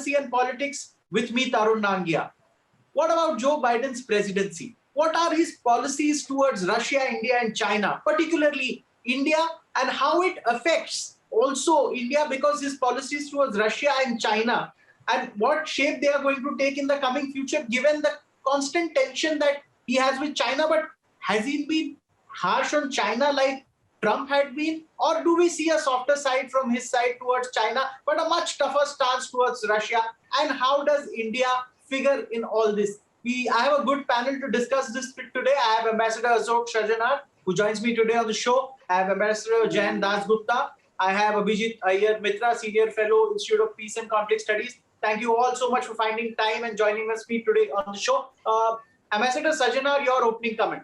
policy and politics. With me, Tarun Nangia. What about Joe Biden's presidency? What are his policies towards Russia, India, and China, particularly India, and how it affects also India because his policies towards Russia and China, and what shape they are going to take in the coming future, given the constant tension that he has with China? But has he been harsh on China like Trump had been, or do we see a softer side from his side towards China, but a much tougher stance towards Russia? And how does India figure in all this? I have a good panel to discuss this today. I have Ambassador Ashok Shajanar, who joins me today on the show. I have Ambassador Jayan Dasgupta. I have Abhijit Iyer Mitra, Senior Fellow, Institute of Peace and Conflict Studies. Thank you all so much for finding time and joining us today on the show. Ambassador Shajanar, your opening comment.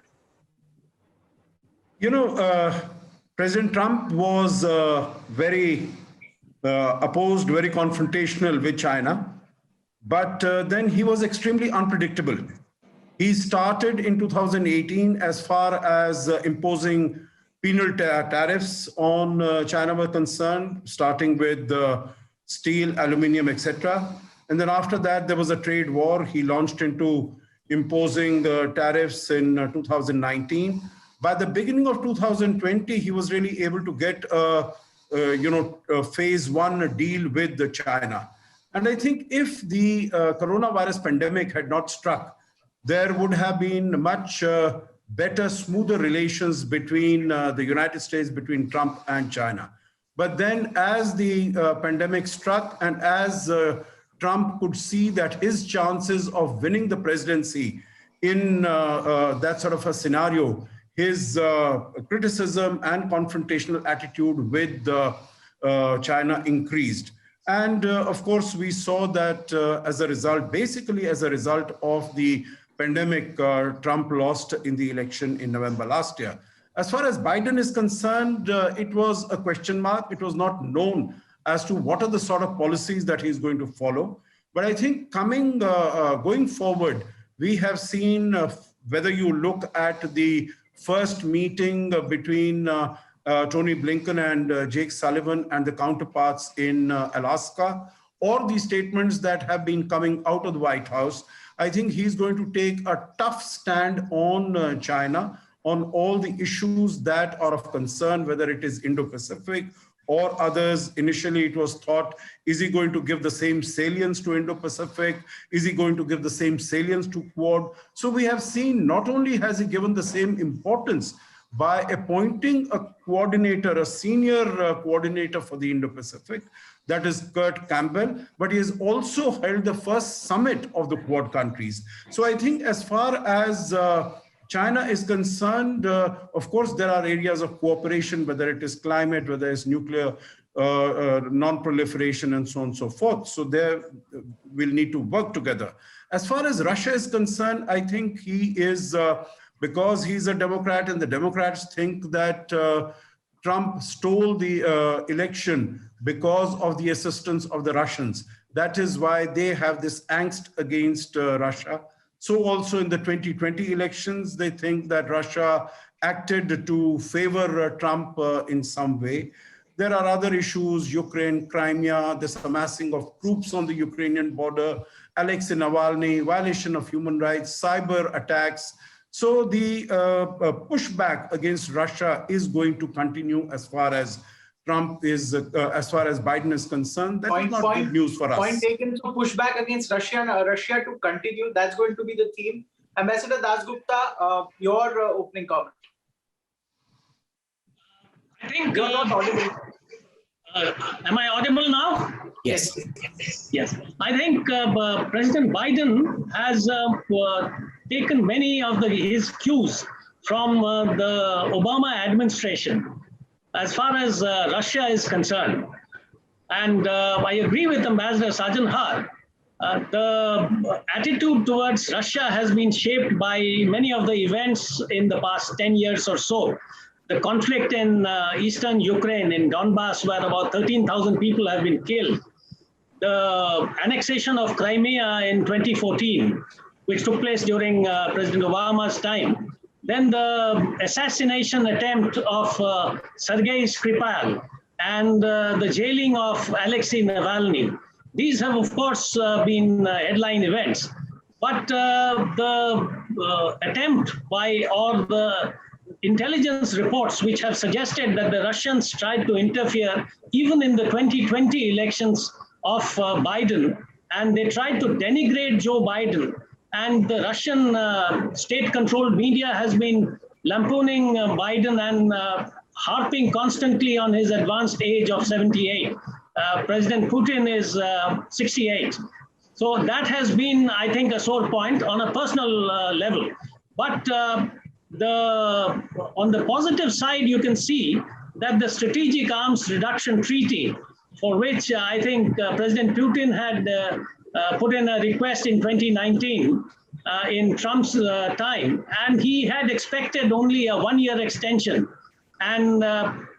President Trump was very opposed, very confrontational with China. But then he was extremely unpredictable. He started in 2018 as far as imposing penal tariffs on China were concerned, starting with steel, aluminium, etc. And then after that, there was a trade war. He launched into imposing tariffs in 2019. By the beginning of 2020, he was really able to get a phase one deal with China. And I think if the coronavirus pandemic had not struck, there would have been much better, smoother relations between the United States, between Trump and China. But then as the pandemic struck and as Trump could see that his chances of winning the presidency in that sort of a scenario, his criticism and confrontational attitude with China increased. And of course, we saw that as a result, basically as a result of the pandemic, Trump lost in the election in November last year. As far as Biden is concerned, it was a question mark. It was not known as to what are the sort of policies that he's going to follow. But I think going forward, we have seen, whether you look at the first meeting between Tony Blinken and Jake Sullivan and the counterparts in Alaska, or the statements that have been coming out of the White House, I think he's going to take a tough stand on China, on all the issues that are of concern, whether it is Indo-Pacific or others. Initially, it was thought, is he going to give the same salience to Indo-Pacific? Is he going to give the same salience to Quad? So we have seen, not only has he given the same importance by appointing a coordinator, a senior coordinator for the Indo-Pacific, that is Kurt Campbell, but he has also held the first summit of the Quad countries. So I think as far as China is concerned, of course, there are areas of cooperation, whether it is climate, whether it's nuclear non-proliferation and so on and so forth. So there we'll need to work together. As far as Russia is concerned, I think he is, because he's a Democrat and the Democrats think that Trump stole the election because of the assistance of the Russians. That is why they have this angst against Russia. So also in the 2020 elections, they think that Russia acted to favor Trump in some way. There are other issues, Ukraine, Crimea, this amassing of troops on the Ukrainian border, Alexei Navalny, violation of human rights, cyber attacks. So the pushback against Russia is going to continue as far as Trump is, as far as Biden is concerned. That is not good news for us. Point taken. So pushback against Russia and Russia to continue. That's going to be the theme. Ambassador Dasgupta, your opening comment. I think you're not audible. Am I audible now? Yes. Yes. I think President Biden has taken many of his cues from the Obama administration as far as Russia is concerned. And I agree with Ambassador Shajanar. The attitude towards Russia has been shaped by many of the events in the past 10 years or so. The conflict in eastern Ukraine, in Donbass, where about 13,000 people have been killed. The annexation of Crimea in 2014, which took place during President Obama's time. Then the assassination attempt of Sergei Skripal and the jailing of Alexei Navalny. These have, of course, been headline events. But the attempt by, or the intelligence reports which have suggested that the Russians tried to interfere even in the 2020 elections of Biden, and they tried to denigrate Joe Biden. And the Russian state-controlled media has been lampooning Biden and harping constantly on his advanced age of 78. President Putin is 68. So that has been, I think, a sore point on a personal level. But on the positive side, you can see that the Strategic Arms Reduction Treaty, for which I think President Putin had put in a request in 2019 in Trump's time, and he had expected only a one-year extension. And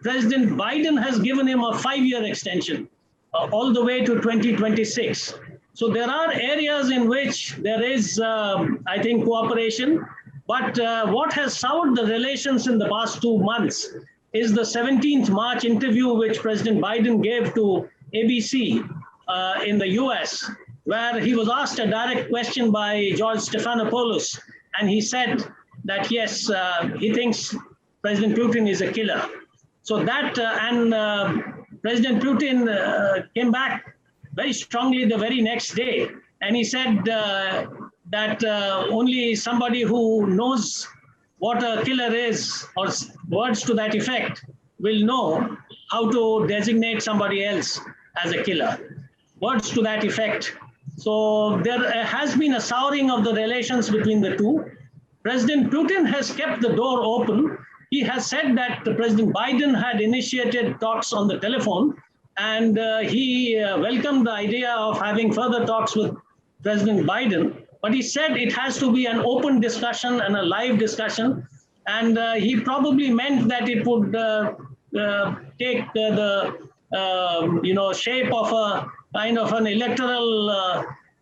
President Biden has given him a 5-year extension, all the way to 2026. So there are areas in which there is, I think, cooperation. But what has soured the relations in the past 2 months is the 17th March interview which President Biden gave to ABC in the US, where he was asked a direct question by George Stephanopoulos, and he said that yes, he thinks President Putin is a killer. So that, President Putin came back very strongly the very next day, and he said that only somebody who knows what a killer is, or words to that effect, will know how to designate somebody else as a killer. Words to that effect. So there has been a souring of the relations between the two. President Putin has kept the door open. He has said that President Biden had initiated talks on the telephone, and he welcomed the idea of having further talks with President Biden. But he said it has to be an open discussion and a live discussion. And he probably meant that it would take the shape of a kind of an electoral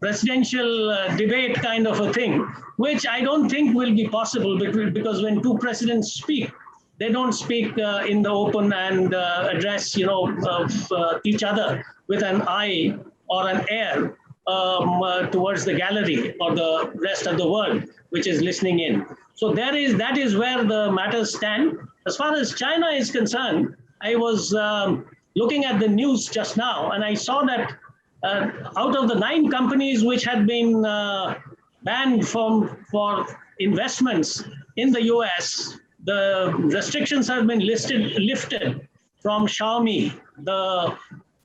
presidential debate kind of a thing, which I don't think will be possible because when two presidents speak, they don't speak in the open and address each other with an eye or an air towards the gallery or the rest of the world which is listening in. So that is where the matters stand. As far as China is concerned, I was looking at the news just now, and I saw that out of the 9 companies which had been banned for investments in the US, the restrictions have been lifted from Xiaomi, the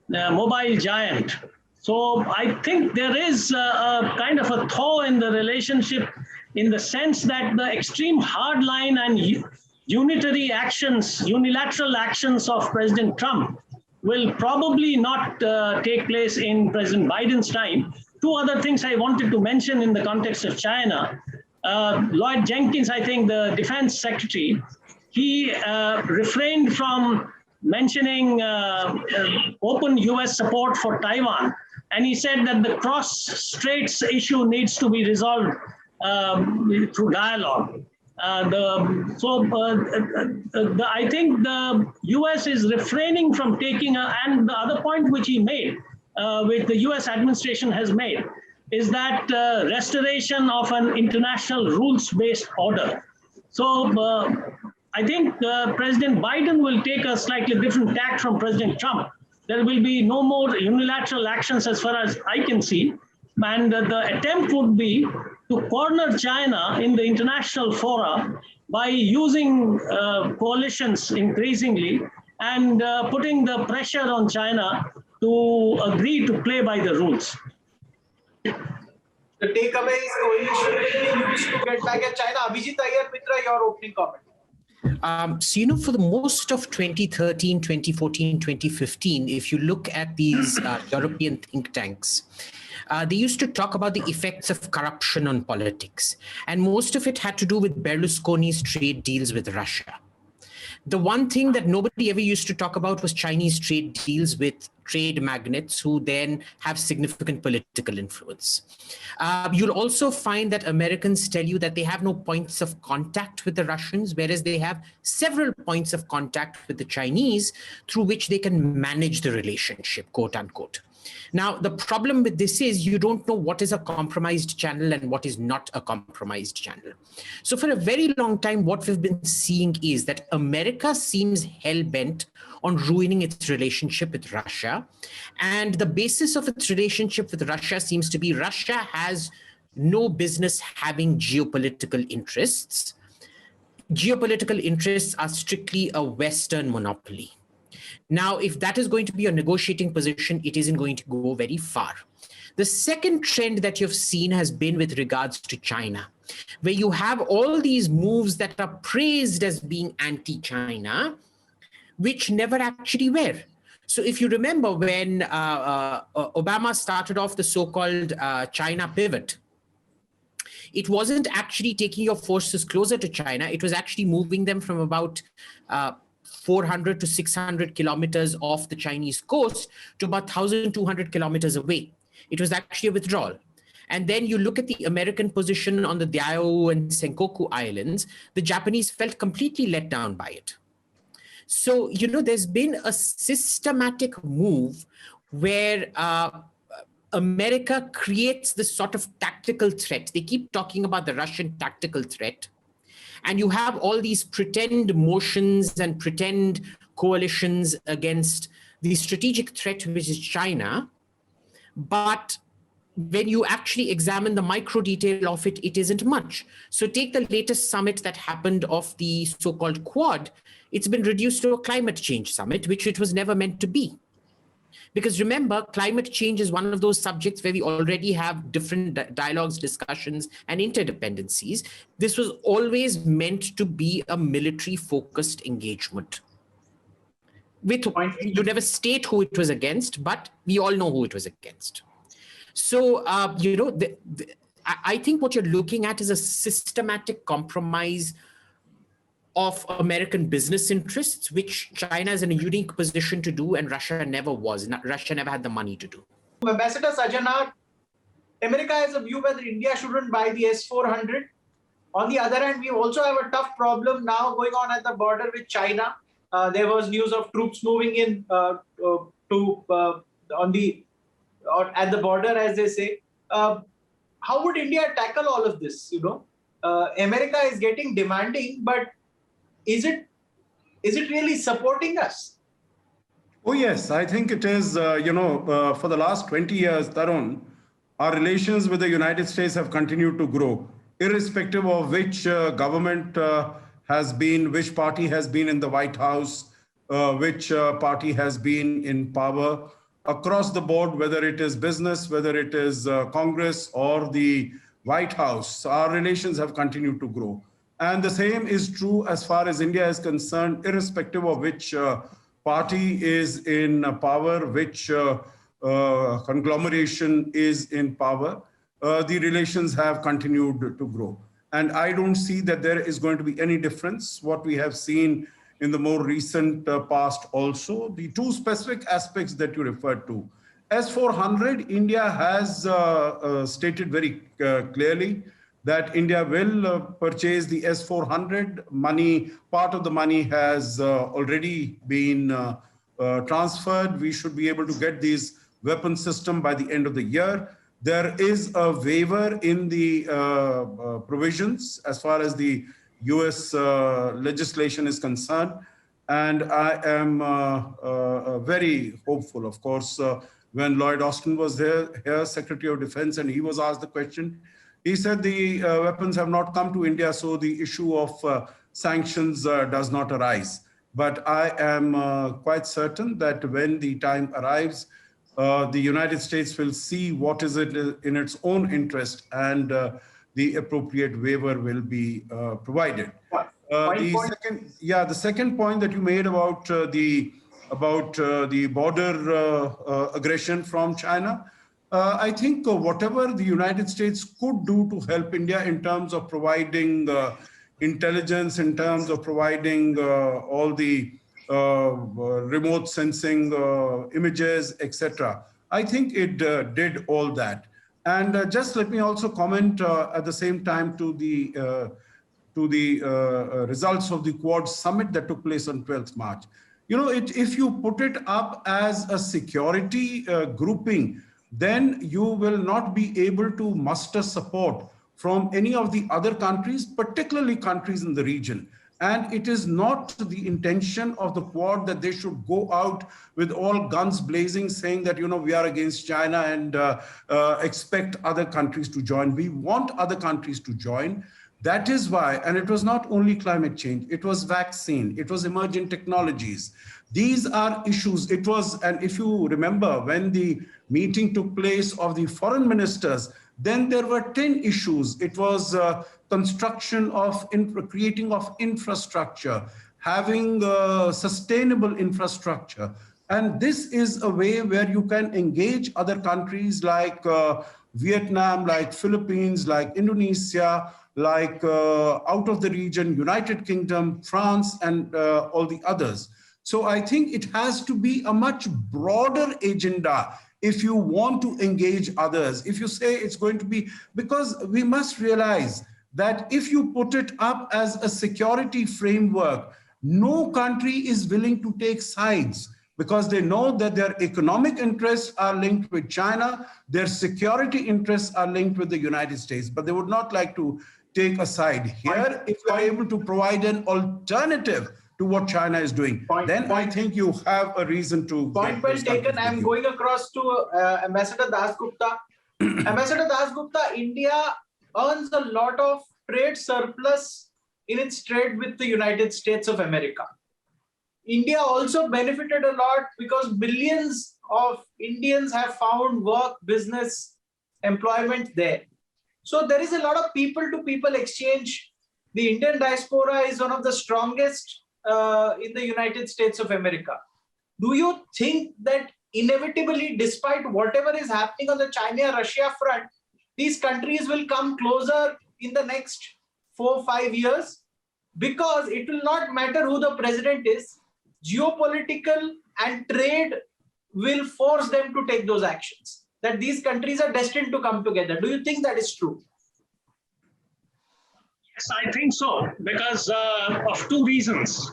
mobile giant. So I think there is a kind of a thaw in the relationship, in the sense that the extreme hardline and unilateral actions of President Trump will probably not take place in President Biden's time. 2 other things I wanted to mention in the context of China. Lloyd Jenkins, I think the defense secretary, he refrained from mentioning open US support for Taiwan. And he said that the cross-straits issue needs to be resolved through dialogue. I think the US is refraining from taking, and the other point which he made, which the US administration has made, is that restoration of an international rules-based order. So I think President Biden will take a slightly different tack from President Trump. There will be no more unilateral actions as far as I can see. And the attempt would be to corner China in the international fora by using coalitions increasingly and putting the pressure on China to agree to play by the rules. The takeaway is coalition will be used to get back at China. Abhijit Iyer, Mitra, your opening comment. For the most of 2013, 2014, 2015, if you look at these European think tanks, they used to talk about the effects of corruption on politics. And most of it had to do with Berlusconi's trade deals with Russia. The one thing that nobody ever used to talk about was Chinese trade deals with trade magnates who then have significant political influence. You'll also find that Americans tell you that they have no points of contact with the Russians, whereas they have several points of contact with the Chinese through which they can manage the relationship, quote unquote. Now, the problem with this is you don't know what is a compromised channel and what is not a compromised channel. So for a very long time, what we've been seeing is that America seems hell-bent on ruining its relationship with Russia. And the basis of its relationship with Russia seems to be Russia has no business having geopolitical interests. Geopolitical interests are strictly a Western monopoly. Now, if that is going to be a negotiating position, it isn't going to go very far. The second trend that you've seen has been with regards to China, where you have all these moves that are praised as being anti-China, which never actually were. So if you remember when Obama started off the so-called China pivot, it wasn't actually taking your forces closer to China. It was actually moving them from about 400 to 600 kilometers off the Chinese coast to about 1,200 kilometers away. It was actually a withdrawal. And then you look at the American position on the Diaoyu and Senkaku Islands, the Japanese felt completely let down by it. So, you know, there's been a systematic move where America creates this sort of tactical threat. They keep talking about the Russian tactical threat. And you have all these pretend motions and pretend coalitions against the strategic threat, which is China. But when you actually examine the micro detail of it, it isn't much. So take the latest summit that happened of the so-called Quad. It's been reduced to a climate change summit, which it was never meant to be. Because remember, climate change is one of those subjects where we already have different dialogues, discussions, and interdependencies. This was always meant to be a military-focused engagement. You never state who it was against, but we all know who it was against. So, you know, I think what you're looking at is a systematic compromise of American business interests, which China is in a unique position to do, and Russia never was. Russia never had the money to do. Ambassador Sajjana, America has a view whether India shouldn't buy the S-400. On the other hand, we also have a tough problem now going on at the border with China. There was news of troops moving in at the border, as they say. How would India tackle all of this? You know, America is getting demanding, but is it really supporting us? Oh, yes, I think it is. For the last 20 years, Tarun, our relations with the United States have continued to grow, irrespective of which government has been, which party has been in the White House, which party has been in power. Across the board, whether it is business, whether it is Congress or the White House, our relations have continued to grow. And the same is true as far as India is concerned, irrespective of which party is in power, which conglomeration is in power, the relations have continued to grow. And I don't see that there is going to be any difference. What we have seen in the more recent past also, the two specific aspects that you referred to. S-400, India has stated very clearly that India will purchase the S-400. Money, part of the money has already been transferred. We should be able to get these weapon system by the end of the year. There is a waiver in the provisions as far as the US legislation is concerned. And I am very hopeful, of course, when Lloyd Austin was here, Secretary of Defense, and he was asked the question, he said the weapons have not come to India, so the issue of sanctions does not arise. But I am quite certain that when the time arrives, the United States will see what is it in its own interest, and the appropriate waiver will be provided. The second point that you made about the border aggression from China, I think whatever the United States could do to help India in terms of providing intelligence, in terms of providing all the remote sensing images, etc. I think it did all that. And just let me also comment at the same time to the results of the Quad summit that took place on 12th March. if you put it up as a security grouping, then you will not be able to muster support from any of the other countries, particularly countries in the region. And it is not the intention of the Quad that they should go out with all guns blazing, saying that, we are against China and expect other countries to join. We want other countries to join. That is why, and it was not only climate change, it was vaccine, it was emerging technologies. These are issues. It was, and if you remember, when the meeting took place of the foreign ministers, then there were 10 issues. It was construction of, creating of infrastructure, having sustainable infrastructure. And this is a way where you can engage other countries like Vietnam, like Philippines, like Indonesia, like out of the region, United Kingdom, France, and all the others. So I think it has to be a much broader agenda if you want to engage others. If you say it's going to be, because we must realize that if you put it up as a security framework, no country is willing to take sides, because they know that their economic interests are linked with China, their security interests are linked with the United States, but they would not like to take a side. Here, if you are able to provide an alternative to what China is doing, I think you have a reason to. Point well taken. I'm going across to Ambassador Dasgupta. Ambassador Dasgupta, India earns a lot of trade surplus in its trade with the United States of America. India also benefited a lot because billions of Indians have found work, business, employment there. So there is a lot of people-to-people exchange. The Indian diaspora is one of the strongest in the United States of America. Do you think that inevitably, despite whatever is happening on the China-Russia front, these countries will come closer in the next 4 or 5 years? Because it will not matter who the president is, geopolitical and trade will force them to take those actions, that these countries are destined to come together. Do you think that is true? Yes, I think so, because of two reasons.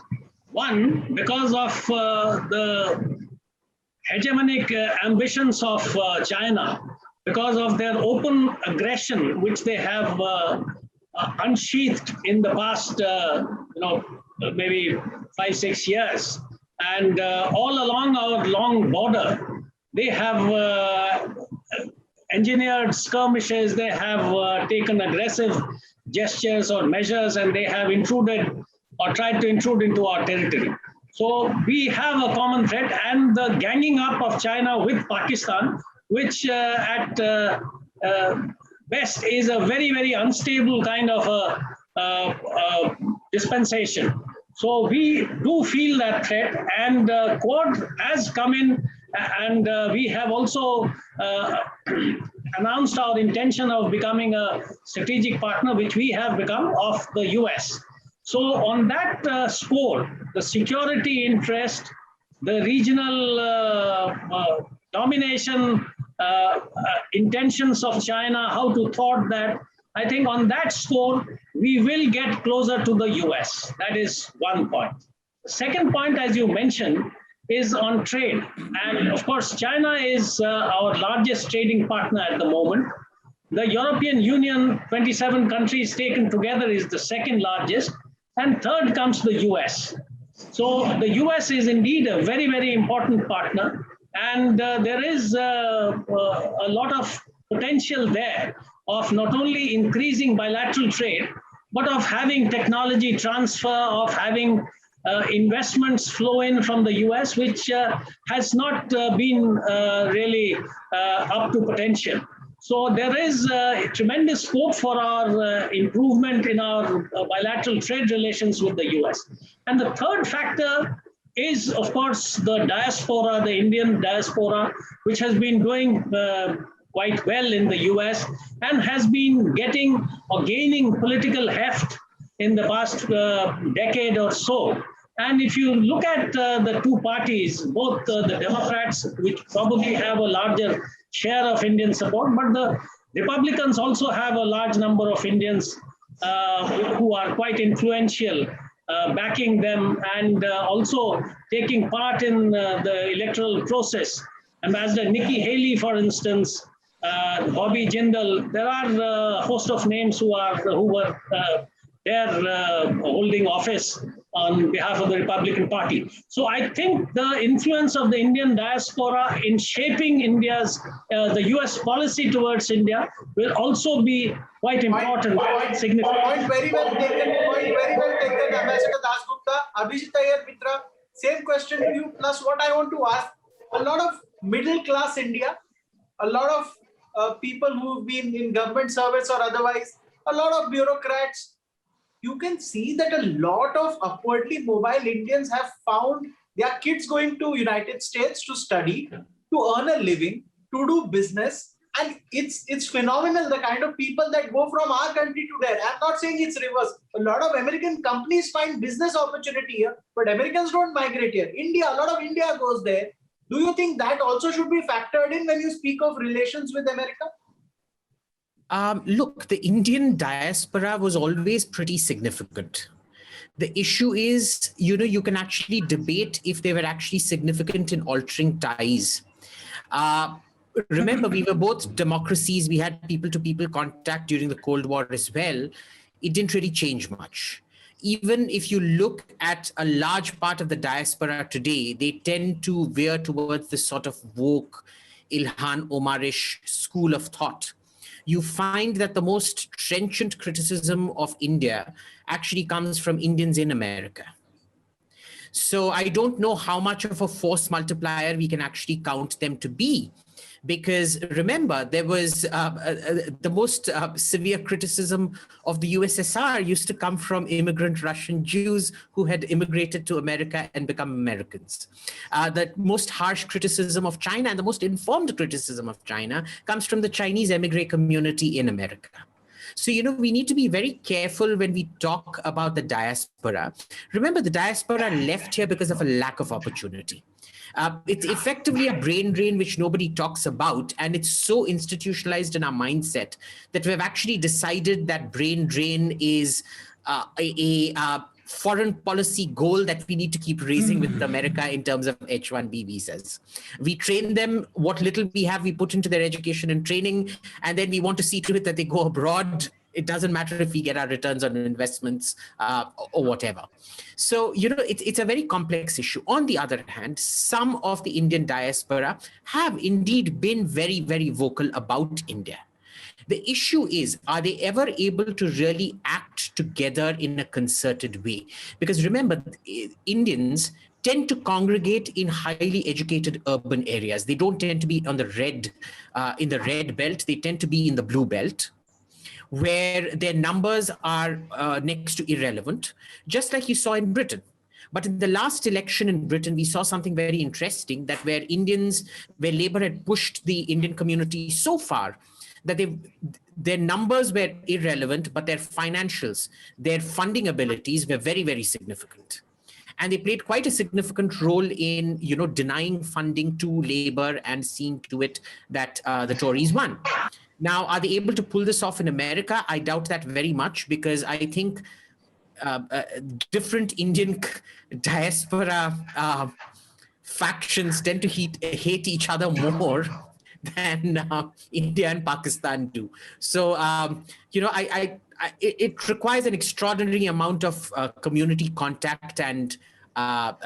One, because of the hegemonic ambitions of China, because of their open aggression, which they have unsheathed in the past, maybe 5-6 years. And all along our long border, they have engineered skirmishes, they have taken aggressive gestures or measures, and they have intruded or tried to intrude into our territory. So we have a common threat, and the ganging up of China with Pakistan, which at best is a very, very unstable kind of a dispensation. So we do feel that threat, and Quad has come in, and we have also announced our intention of becoming a strategic partner, which we have become, of the US. So on that score, the security interest, the regional domination intentions of China, how to thwart that, I think on that score, we will get closer to the US. That is one point. The second point, as you mentioned, is on trade. And of course, China is our largest trading partner at the moment. The European Union, 27 countries taken together, is the second largest. And third comes the US. So the US is indeed a very, very important partner. And there is a lot of potential there of not only increasing bilateral trade, but of having technology transfer, of having investments flow in from the US, which has not been really up to potential. So there is tremendous scope for our improvement in our bilateral trade relations with the US. And the third factor is, of course, the diaspora, the Indian diaspora, which has been doing quite well in the US and has been getting or gaining political heft in the past decade or so. And if you look at the two parties, both the Democrats, which probably have a larger share of Indian support, but the Republicans also have a large number of Indians who are quite influential backing them and also taking part in the electoral process. Ambassador Nikki Haley, for instance, Bobby Jindal. There are a host of names who were there holding office on behalf of the Republican Party. So I think the influence of the Indian diaspora in shaping India's, the US policy towards India will also be quite important, quite significant. Point very well taken. Point very well taken, Ambassador Dasgupta. Abhijit Iyer Mitra, same question to you. Plus, what I want to ask: a lot of middle class India, a lot of people who've been in government service or otherwise, a lot of bureaucrats. You can see that a lot of upwardly mobile Indians have found their kids going to United States to study, to earn a living, to do business. And it's phenomenal, the kind of people that go from our country to there. I'm not saying it's reverse. A lot of American companies find business opportunity here, but Americans don't migrate here. India, a lot of India goes there. Do you think that also should be factored in when you speak of relations with America? Look, the Indian diaspora was always pretty significant. The issue is, you can actually debate if they were actually significant in altering ties. Remember, we were both democracies. We had people-to-people contact during the Cold War as well. It didn't really change much. Even if you look at a large part of the diaspora today, they tend to veer towards this sort of woke, Ilhan Omarish school of thought. You find that the most trenchant criticism of India actually comes from Indians in America. So I don't know how much of a force multiplier we can actually count them to be. Because remember, there was the most severe criticism of the USSR used to come from immigrant Russian Jews who had immigrated to America and become Americans. The most harsh criticism of China and the most informed criticism of China comes from the Chinese emigre community in America. So, we need to be very careful when we talk about the diaspora. Remember, the diaspora left here because of a lack of opportunity. It's effectively a brain drain which nobody talks about, and it's so institutionalized in our mindset that we've actually decided that brain drain is a foreign policy goal that we need to keep raising with America in terms of H-1B visas. We train them, what little we have, we put into their education and training, and then we want to see to it that they go abroad. It doesn't matter if we get our returns on investments or whatever. So, it's a very complex issue. On the other hand, some of the Indian diaspora have indeed been very, very vocal about India. The issue is, are they ever able to really act together in a concerted way? Because remember, Indians tend to congregate in highly educated urban areas. They don't tend to be on the in the red belt. They tend to be in the blue belt, where their numbers are next to irrelevant, just like you saw in Britain. But in the last election in Britain, we saw something very interesting, that where Labour had pushed the Indian community so far that their numbers were irrelevant, but their financials, their funding abilities were very, very significant. And they played quite a significant role in, denying funding to Labour and seeing to it that the Tories won. Now, are they able to pull this off in America? I doubt that very much, because I think different Indian diaspora factions tend to hate each other more than India and Pakistan do. So, it requires an extraordinary amount of community contact and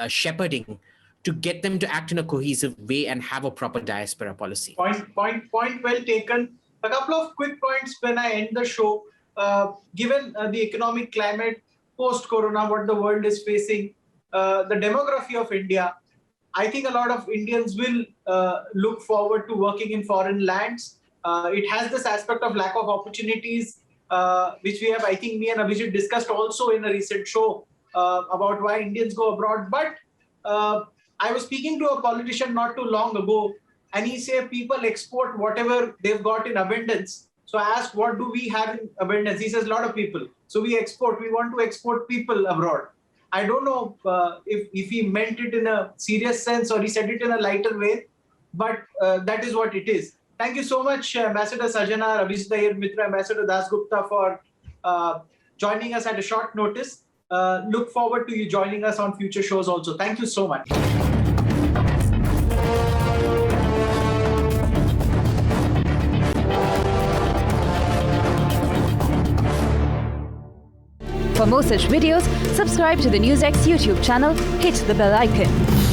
shepherding to get them to act in a cohesive way and have a proper diaspora policy. Point well taken. A couple of quick points when I end the show. Given the economic climate post-corona, what the world is facing, the demography of India, I think a lot of Indians will look forward to working in foreign lands. It has this aspect of lack of opportunities, which we have, I think me and Abhijit discussed also in a recent show about why Indians go abroad. But I was speaking to a politician not too long ago, and he said people export whatever they've got in abundance. So I asked, what do we have in abundance? He says, a lot of people. So we want to export people abroad. I don't know if he meant it in a serious sense or he said it in a lighter way, but that is what it is. Thank you so much, Ambassador Sajana, Abhijit Iyer Mitra, Ambassador Dasgupta, for joining us at a short notice. Look forward to you joining us on future shows also. Thank you so much. For more such videos, subscribe to the NewsX YouTube channel, hit the bell icon.